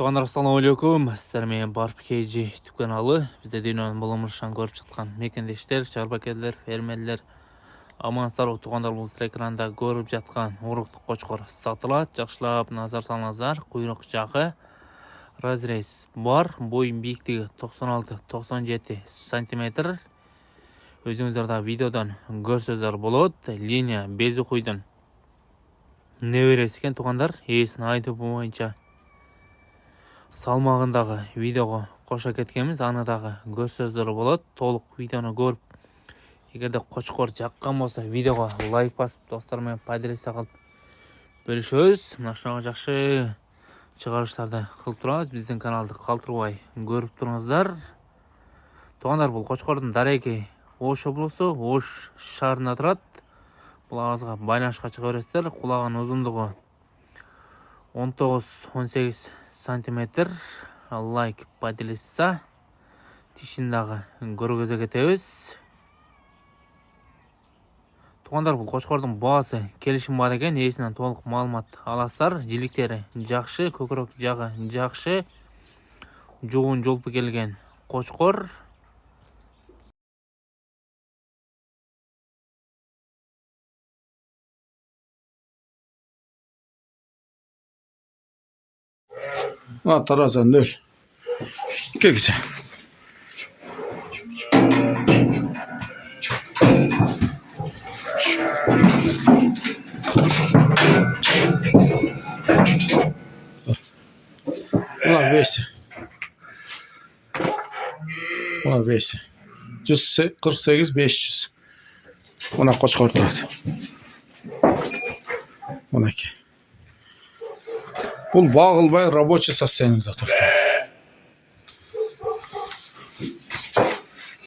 Туғандар, ассалаумалейкум. Сіздер мен Барып KG YouTube каналы. Бізде дүйнөнүн боломурушан көрүп жаткан мекендештер, чарбакерлер, фермерлер, амансыздар. Туғандар, бұл сіздер экранда көрүп жаткан уруктук кочкор сатылат. Жакшылап назар салыңыздар. Куйрук жагы разрез бар. Бойын бийиктиги 96-97 сантиметр. Өзүңүздөр да видеодон көрсөздөр болот. Линия бези куйдун небереси экен туғандар. Ээсинин айтуу боюнча салмагындагы видеого кошо кеткенбиз. Аны дагы көрсөздөр болот. Толук видеону көрүп, эгерде кочкор жаккан болсо, видеого лайк басып, достор менен поделиться кылып бөлүшөбүз. Мына ушуга жакшы чыгарыштарды кылып турабыз. Биздин каналды калтырбай көрүп туруңуздар. Туғандар, бул кочкордун дареги Ош облусу, Ош шаарында турат. Кулагыңызга байланышка чыга бересиздер. Кулагынын узундугу 19-18 сантиметр. Лайк, поделиться. Тишин дагы көргөзө кетебиз. Туғандар, бул кочкордун баасы келишим бар экен. Ээсинен толук маалымат аласыздар. Жиликтери жакшы, көкүрөк жагы жакшы. Жугун жолпу келген кочкор. Тараза 0. Кекçe. Buna besi. 148 500. Buna koçkor turadi. Bunaki. Бұл бағылбай рабочий состояниеда тұрды.